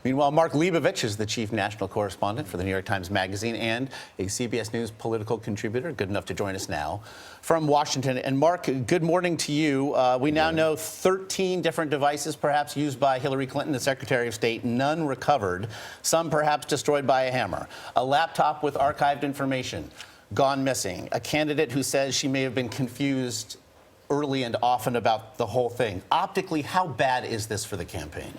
Meanwhile, Mark Leibovich is the chief national correspondent for the New York Times Magazine and a CBS News political contributor, good enough to join us now from Washington. And Mark, good morning to you. We now know 13 different devices perhaps used by Hillary Clinton, the Secretary of State, none recovered, some perhaps destroyed by a hammer. A laptop with archived information gone missing. A candidate who says she may have been confused early and often about the whole thing. Optically, how bad is this for the campaign?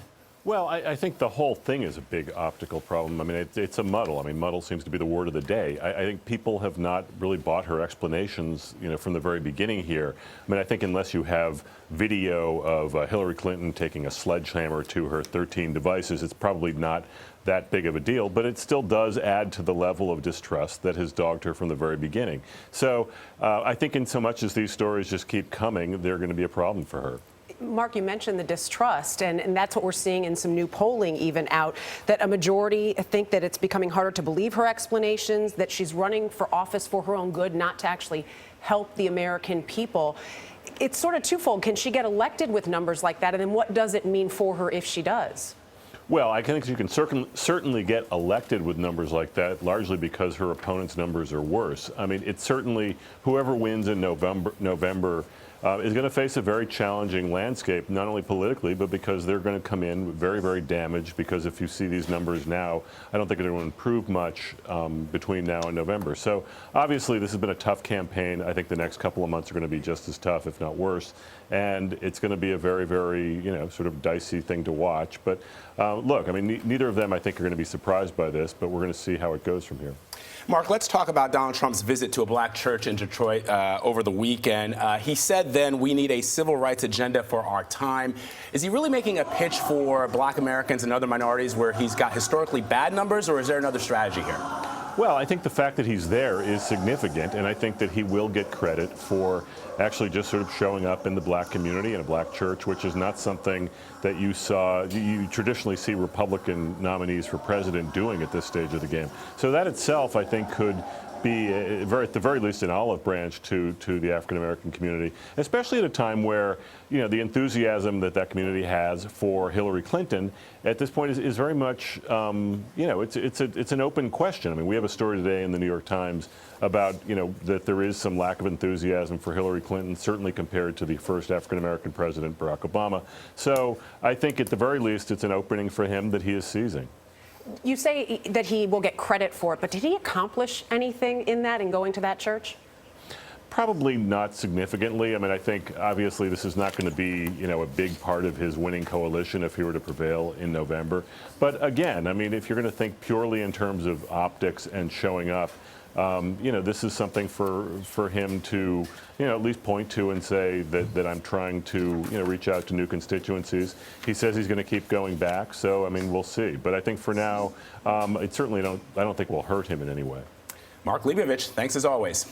Well, I think the whole thing is a big optical problem. I mean, it's a muddle. I mean, muddle seems to be the word of the day. I think people have not really bought her explanations, from the very beginning here. I mean, I think unless you have video of Hillary Clinton taking a sledgehammer to her 13 devices, it's probably not that big of a deal, but it still does add to the level of distrust that has dogged her from the very beginning. So I think in so much as these stories just keep coming, they're going to be a problem for her. Mark, you mentioned the distrust, and that's what we're seeing in some new polling even out, that a majority think that it's becoming harder to believe her explanations, that she's running for office for her own good, not to actually help the American people. It's sort of twofold. Can she get elected with numbers like that, and then what does it mean for her if she does? Well, I think you can certainly get elected with numbers like that, largely because her opponent's numbers are worse. I mean, it's certainly whoever wins in November is going to face a very challenging landscape, not only politically, but because they're going to come in very, very damaged. Because if you see these numbers now, I don't think they're going to improve much between now and November. So obviously, this has been a tough campaign. I think the next couple of months are going to be just as tough, if not worse. And it's going to be a very, very, sort of dicey thing to watch. But look, I mean, neither of them, I think, are going to be surprised by this, but we're going to see how it goes from here. Mark, let's talk about Donald Trump's visit to a black church in Detroit over the weekend. He said then we need a civil rights agenda for our time. Is he really making a pitch for black Americans and other minorities where he's got historically bad numbers, or is there another strategy here? Well, I think the fact that he's there is significant, and I think that he will get credit for actually just sort of showing up in the black community in a black church, which is not something that you traditionally see Republican nominees for president doing at this stage of the game. So that itself, I think, could be, at the very least, an olive branch to the African-American community, especially at a time where, the enthusiasm that community has for Hillary Clinton at this point is very much, it's an open question. I mean, we have a story today in the New York Times about, that there is some lack of enthusiasm for Hillary Clinton, certainly compared to the first African-American president, Barack Obama. So I think at the very least, it's an opening for him that he is seizing. You say that he will get credit for it, but did he accomplish anything in that in going to that church? Probably not significantly. I mean, I think obviously this is not going to be, a big part of his winning coalition if he were to prevail in November. But again, I mean, if you're going to think purely in terms of optics and showing up, this is something for him to, at least point to and say that I'm trying to, reach out to new constituencies. He says he's going to keep going back. So, I mean, we'll see. But I think for now, I don't think will hurt him in any way. Mark Leibovich, thanks as always.